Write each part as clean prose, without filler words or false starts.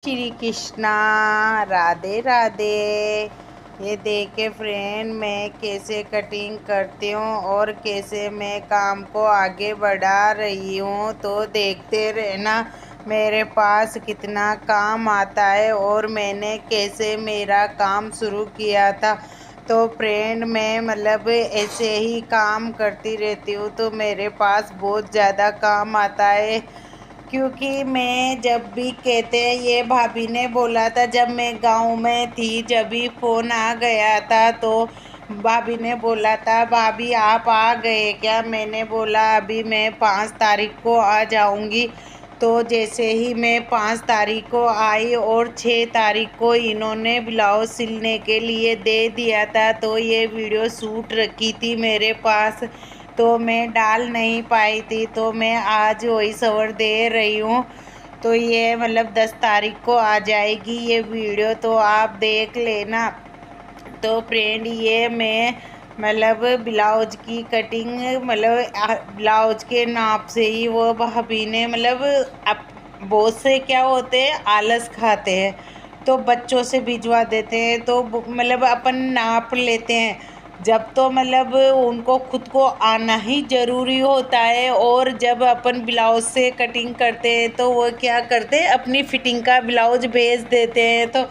श्री कृष्णा, राधे राधे। ये देखे फ्रेंड, मैं कैसे कटिंग करती हूँ और कैसे मैं काम को आगे बढ़ा रही हूँ। तो देखते रहना मेरे पास कितना काम आता है और मैंने कैसे मेरा काम शुरू किया था। तो फ्रेंड, मैं ऐसे ही काम करती रहती हूँ तो मेरे पास बहुत ज़्यादा काम आता है। क्योंकि मैं जब भी कहते हैं, ये भाभी ने बोला था जब मैं गांव में थी, जब भी फ़ोन आ गया था तो भाभी ने बोला था, भाभी आप आ गए क्या? मैंने बोला अभी मैं 5 तारीख को आ जाऊंगी। तो जैसे ही मैं 5 तारीख को आई और 6 तारीख को इन्होंने ब्लाउज सिलने के लिए दे दिया था, तो ये वीडियो शूट रखी थी मेरे पास, तो मैं डाल नहीं पाई थी। तो मैं आज वॉइस ओवर दे रही हूँ। तो ये 10 तारीख को आ जाएगी ये वीडियो, तो आप देख लेना। तो फ्रेंड, ये मैं ब्लाउज की कटिंग ब्लाउज के नाप से ही वो भाभी ने अब बहुत से क्या होते हैं, आलस खाते हैं तो बच्चों से भिजवा देते हैं। तो अपन नाप लेते हैं जब, तो उनको खुद को आना ही ज़रूरी होता है। और जब अपन ब्लाउज से कटिंग करते हैं तो वो क्या करते हैं, अपनी फिटिंग का ब्लाउज भेज देते हैं। तो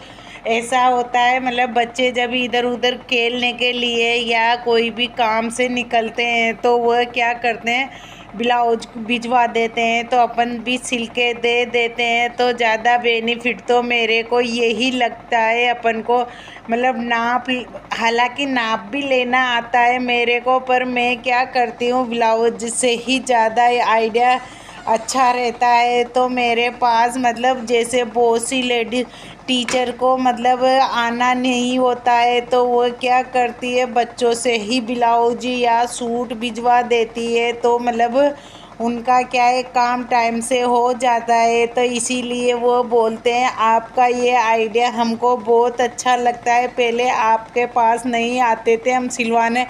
ऐसा होता है, बच्चे जब इधर उधर खेलने के लिए या कोई भी काम से निकलते हैं तो वह क्या करते हैं, ब्लाउज भिजवा देते हैं, तो अपन भी सिल के दे देते हैं। तो ज़्यादा बेनिफिट तो मेरे को यही लगता है अपन को, नाप, हालांकि नाप भी लेना आता है मेरे को, पर मैं क्या करती हूँ, ब्लाउज से ही ज़्यादा आइडिया अच्छा रहता है। तो मेरे पास जैसे बहुत सी लेडीज टीचर को आना नहीं होता है तो वो क्या करती है, बच्चों से ही ब्लाउज या सूट भिजवा देती है। तो उनका क्या है, काम टाइम से हो जाता है। तो इसीलिए वो बोलते हैं आपका ये आइडिया हमको बहुत अच्छा लगता है, पहले आपके पास नहीं आते थे हम सिलवाने।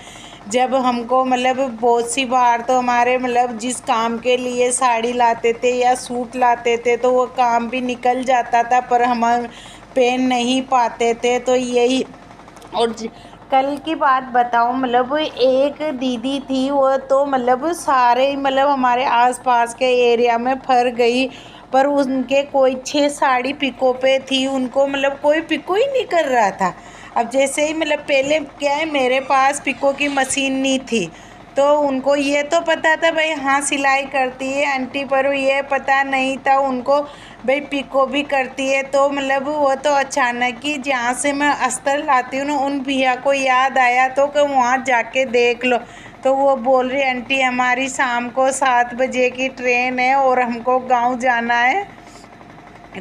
जब हमको बहुत सी बार तो हमारे जिस काम के लिए साड़ी लाते थे या सूट लाते थे तो वो काम भी निकल जाता था, पर हम पहन नहीं पाते थे। तो यही, और कल की बात बताऊं, एक दीदी थी, वो तो सारे हमारे आसपास के एरिया में फर गई, पर उनके कोई 6 साड़ी पिको पे थी, उनको कोई पिको ही नहीं कर रहा था। अब जैसे ही पहले क्या है, मेरे पास पिको की मशीन नहीं थी, तो उनको ये तो पता था भाई हाँ सिलाई करती है आंटी, पर ये पता नहीं था उनको भाई पिको भी करती है। तो वो तो अचानक ही जहाँ से मैं अस्तर लाती हूँ ना, उन भैया को याद आया तो कि वहाँ जाके देख लो। तो वो बोल रही, आंटी हमारी शाम को 7 बजे की ट्रेन है और हमको गांव जाना है,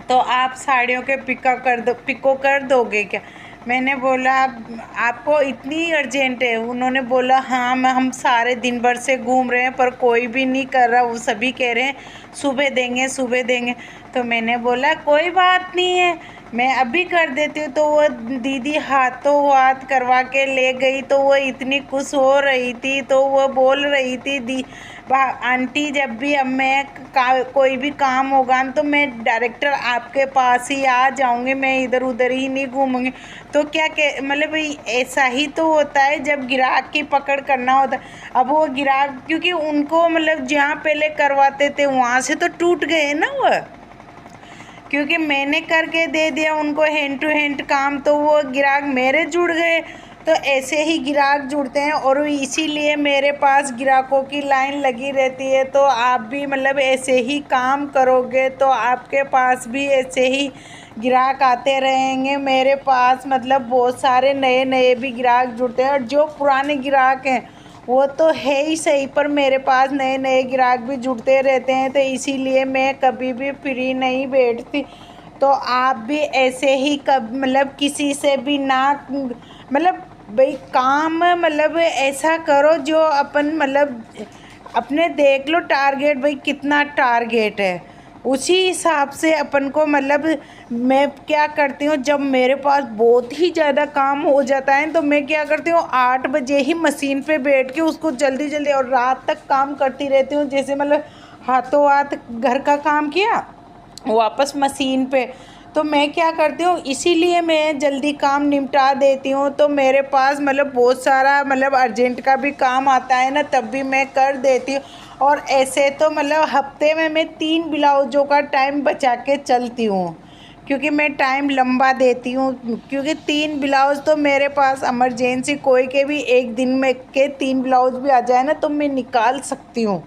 तो आप साड़ियों के पिको कर दोगे क्या? मैंने बोला आपको इतनी अर्जेंट है? उन्होंने बोला हाँ, हम सारे दिन भर से घूम रहे हैं पर कोई भी नहीं कर रहा, वो सभी कह रहे हैं सुबह देंगे सुबह देंगे। तो मैंने बोला कोई बात नहीं है, मैं अभी कर देती हूँ। तो वो दीदी हाथों हाथ करवा के ले गई, तो वो इतनी खुश हो रही थी, तो वो बोल रही थी आंटी जब भी अब मैं कोई भी काम होगा तो मैं डायरेक्टर आपके पास ही आ जाऊंगी, मैं इधर उधर ही नहीं घूमूंगी। तो क्या ऐसा ही तो होता है जब ग्राहक की पकड़ करना होता है। अब वो ग्राहक, क्योंकि उनको जहाँ पहले करवाते थे वहाँ से तो टूट गए ना वह, क्योंकि मैंने करके दे दिया उनको हैंड टू हैंड काम, तो वो ग्राहक मेरे जुड़ गए। तो ऐसे ही ग्राहक जुड़ते हैं और इसीलिए मेरे पास ग्राहकों की लाइन लगी रहती है। तो आप भी ऐसे ही काम करोगे तो आपके पास भी ऐसे ही ग्राहक आते रहेंगे। मेरे पास बहुत सारे नए नए भी ग्राहक जुड़ते हैं, और जो पुराने ग्राहक हैं वो तो है ही सही, पर मेरे पास नए नए ग्राहक भी जुड़ते रहते हैं। तो इसीलिए मैं कभी भी फ्री नहीं बैठती। तो आप भी ऐसे ही किसी से भी ना भाई काम ऐसा करो जो अपन अपने देख लो टारगेट, भाई कितना टारगेट है, उसी हिसाब से अपन को मैं क्या करती हूँ, जब मेरे पास बहुत ही ज़्यादा काम हो जाता है तो मैं क्या करती हूँ, 8 बजे ही मशीन पे बैठ के उसको जल्दी जल्दी और रात तक काम करती रहती हूँ। जैसे हाथों हाथ घर का काम किया, वापस मशीन पे, तो मैं क्या करती हूँ, इसीलिए मैं जल्दी काम निपटा देती हूँ। तो मेरे पास मतलब बहुत सारा मतलब अर्जेंट का भी काम आता है ना, तब भी मैं कर देती हूँ। और ऐसे तो मतलब हफ्ते में मैं 3 ब्लाउज़ों का टाइम बचा के चलती हूँ, क्योंकि मैं टाइम लंबा देती हूँ। क्योंकि 3 ब्लाउज़ तो मेरे पास इमरजेंसी कोई के भी एक दिन में के 3 ब्लाउज़ भी आ जाए ना, तो मैं निकाल सकती हूँ।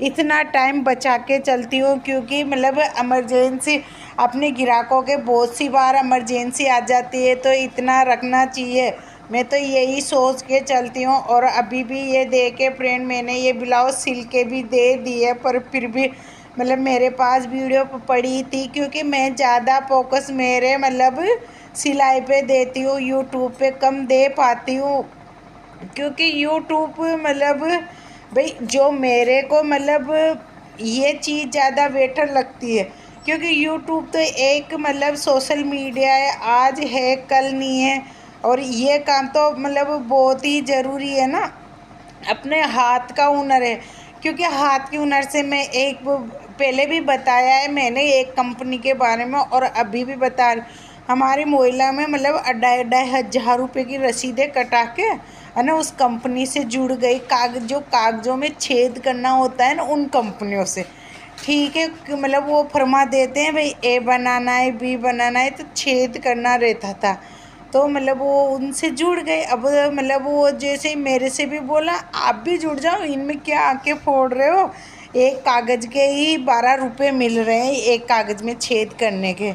इतना टाइम बचा के चलती हूँ, क्योंकि मतलब इमरजेंसी अपने ग्राहकों के बहुत सी बार इमरजेंसी आ जाती है, तो इतना रखना चाहिए। मैं तो यही सोच के चलती हूँ। और अभी भी ये दे के फ्रेंड मैंने ये ब्लाउज़ सिल के भी दे दी है, पर फिर भी मतलब मेरे पास वीडियो पड़ी थी, क्योंकि मैं ज़्यादा फोकस मेरे मतलब सिलाई पे देती हूँ, यूट्यूब पे कम दे पाती हूँ। क्योंकि यूट्यूब मतलब भाई जो मेरे को मतलब ये चीज़ ज़्यादा बेटर लगती है, क्योंकि यूट्यूब तो एक मतलब सोशल मीडिया है, आज है कल नहीं है। और ये काम तो मतलब बहुत ही ज़रूरी है ना, अपने हाथ का हुनर है। क्योंकि हाथ के हुनर से मैं एक वो पहले भी बताया है मैंने एक कंपनी के बारे में, और अभी भी बता रही। हमारी मोहल्ला में मतलब 2,500 रुपये की रसीदें कटा के है ना उस कंपनी से जुड़ गई, कागज़ों में छेद करना होता है ना उन कंपनियों से। ठीक है, मतलब वो फरमा देते हैं भाई ए बनाना है, बी बनाना है, तो छेद करना रहता था। तो मतलब वो उनसे जुड़ गए। अब मतलब वो जैसे मेरे से भी बोला आप भी जुड़ जाओ, इनमें क्या आके फोड़ रहे हो, एक कागज़ के ही 12 रुपये मिल रहे हैं एक कागज़ में छेद करने के।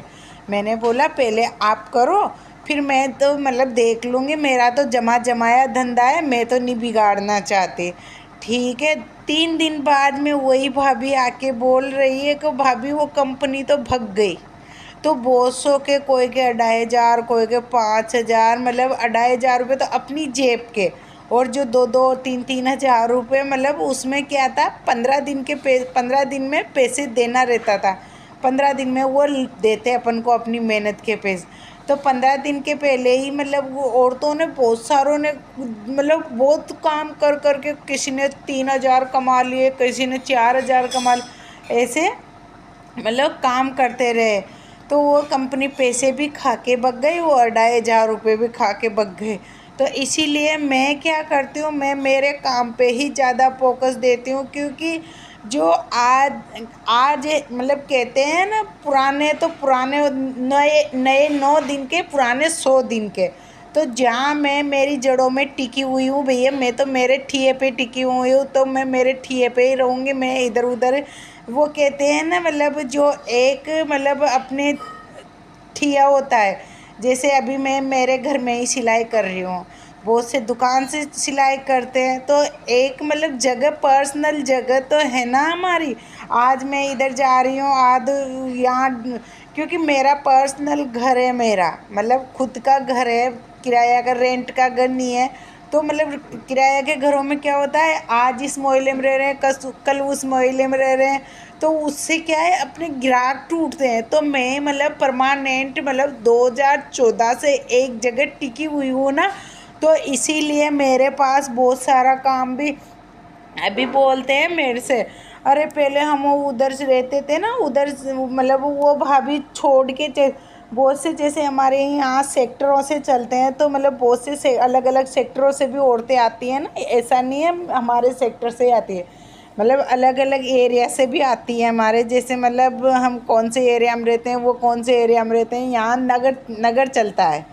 मैंने बोला पहले आप करो, फिर मैं तो मतलब देख लूँगी, मेरा तो जमा जमाया धंधा है, मैं तो नहीं बिगाड़ना चाहती। ठीक है, 3 दिन बाद में वही भाभी आके बोल रही है कि भाभी वो कंपनी तो भग गई। तो बहुत सौ के, कोई के 2,500, कोई के 5,000, मतलब 2,500 रुपये तो अपनी जेब के। और जो 2-2, 3-3 हज़ार रुपये मतलब उसमें क्या था, 15 दिन में पैसे देना रहता था। 15 दिन में वो देते अपन को अपनी मेहनत के पैसे। तो 15 दिन के पहले ही मतलब वो औरतों ने बहुत सारों ने मतलब बहुत काम कर कर के, किसी ने 3,000 कमा लिए, किसी ने 4,000 कमा लिए, ऐसे मतलब काम करते रहे। तो वो कंपनी पैसे भी खा के बक गई, वो 2,500 रुपये भी खा के बक गए। तो इसीलिए मैं क्या करती हूँ, मैं मेरे काम पे ही ज़्यादा फोकस देती हूँ। क्योंकि जो आज आज मतलब कहते हैं ना, पुराने तो पुराने, नए नए 9 दिन के, पुराने 100 दिन के। तो जहाँ मैं मेरी जड़ों में टिकी हुई हूँ भैया, मैं तो मेरे ठिए पे टिकी हुई हूँ, तो मैं मेरे ठिए पे ही रहूँगी। मैं इधर उधर, वो कहते हैं ना मतलब जो एक मतलब अपने ठिया होता है। जैसे अभी मैं मेरे घर में ही सिलाई कर रही हूँ, बहुत से दुकान से सिलाई करते हैं, तो एक मतलब जगह, पर्सनल जगह तो है ना हमारी। आज मैं इधर जा रही हूँ, आज यहाँ, क्योंकि मेरा पर्सनल घर है, मेरा मतलब खुद का घर है, किराया का, रेंट का घर नहीं है। तो मतलब किराया के घरों में क्या होता है, आज इस मोहल्ले में रह रहे हैं, कल उस मोहल्ले में रह रहे हैं, तो उससे क्या है अपने ग्राहक टूटते हैं। तो मैं मतलब परमानेंट मतलब 2014 से एक जगह टिकी हुई हूँ ना, तो इसीलिए मेरे पास बहुत सारा काम भी अभी बोलते हैं मेरे से। अरे पहले हम उधर से रहते थे ना, उधर मतलब वो भाभी छोड़ के बहुत से, जैसे हमारे यहाँ सेक्टरों से चलते हैं, तो मतलब बहुत से अलग अलग सेक्टरों से भी औरतें आती हैं ना, ऐसा नहीं है हमारे सेक्टर से आती है, मतलब अलग अलग एरिया से भी आती है हमारे। जैसे मतलब हम कौन से एरिया में रहते हैं, वो कौन से एरिया में रहते हैं, यहाँ नगर नगर चलता है।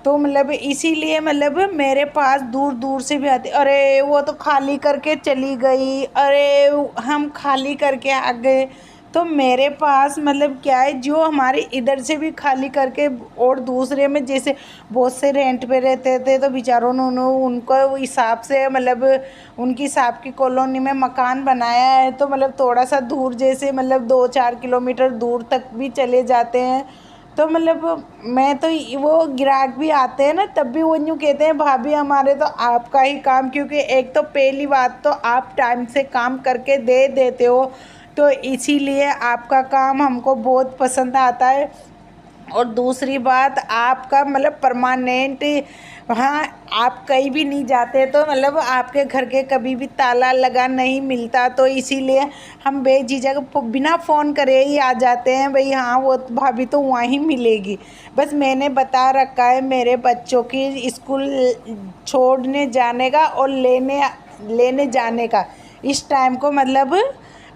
तो मतलब इसीलिए मतलब मेरे पास दूर दूर से भी आते, अरे वो तो खाली करके चली गई, अरे हम खाली करके आ गए। तो मेरे पास मतलब क्या है, जो हमारे इधर से भी खाली करके और दूसरे में, जैसे बहुत से रेंट पे रहते थे, तो बेचारों ने उनको हिसाब से मतलब उनकी हिसाब की कॉलोनी में मकान बनाया है, तो मतलब थोड़ा सा दूर, जैसे मतलब 2-4 किलोमीटर दूर तक भी चले जाते हैं। तो मतलब मैं तो वो ग्राहक भी आते हैं ना, तब भी वो यूँ कहते हैं भाभी हमारे तो आपका ही काम, क्योंकि एक तो पहली बात तो आप टाइम से काम करके दे देते हो, तो इसीलिए आपका काम हमको बहुत पसंद आता है। और दूसरी बात आपका मतलब परमानेंट, हाँ आप कहीं भी नहीं जाते तो मतलब आपके घर के कभी भी ताला लगा नहीं मिलता, तो इसीलिए हम बेझिझक बिना फ़ोन करे ही आ जाते हैं। भाई हाँ वो भाभी तो वहीं मिलेगी। बस मैंने बता रखा है मेरे बच्चों की स्कूल छोड़ने जाने का और लेने लेने जाने का, इस टाइम को मतलब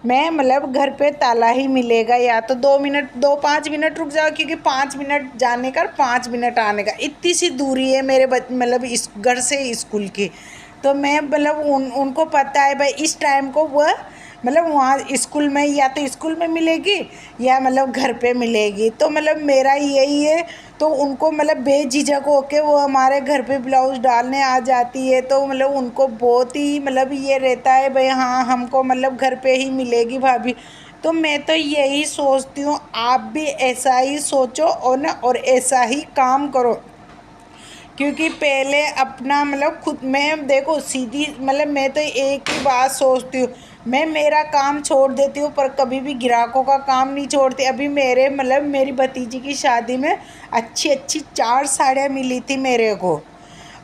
मैं मतलब घर पे ताला ही मिलेगा, या तो 2 मिनट 5 मिनट रुक जाओ, क्योंकि 5 मिनट जाने का 5 मिनट आने का इतनी सी दूरी है मेरे मतलब इस घर से स्कूल की। तो मैं मतलब उनको पता है भाई इस टाइम को वह मतलब वहाँ स्कूल में या तो स्कूल में मिलेगी या मतलब घर पे मिलेगी, तो मतलब मेरा यही है। तो उनको मतलब बेझिझक होके वो हमारे घर पे ब्लाउज़ डालने आ जाती है, तो मतलब उनको बहुत ही मतलब ये रहता है भाई हाँ हमको मतलब घर पे ही मिलेगी भाभी। तो मैं तो यही सोचती हूँ आप भी ऐसा ही सोचो और ना और ऐसा ही काम करो, क्योंकि पहले अपना मतलब खुद में देखो सीधी मतलब मैं तो एक ही बात सोचती हूँ, मैं मेरा काम छोड़ देती हूँ पर कभी भी ग्राहकों का काम नहीं छोड़ती। अभी मेरे मतलब मेरी भतीजी की शादी में अच्छी अच्छी 4 साड़ियाँ मिली थी मेरे को,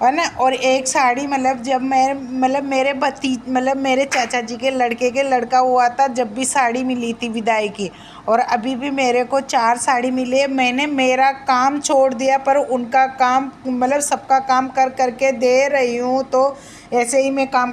है ना। और एक साड़ी मतलब जब मैं मतलब मेरे चाचा जी के लड़के के लड़का हुआ था जब भी साड़ी मिली थी विदाई की, और अभी भी मेरे को 4 साड़ी मिली है। मैंने मेरा काम छोड़ दिया पर उनका काम मतलब सबका काम कर करके दे रही हूँ, तो ऐसे ही मैं काम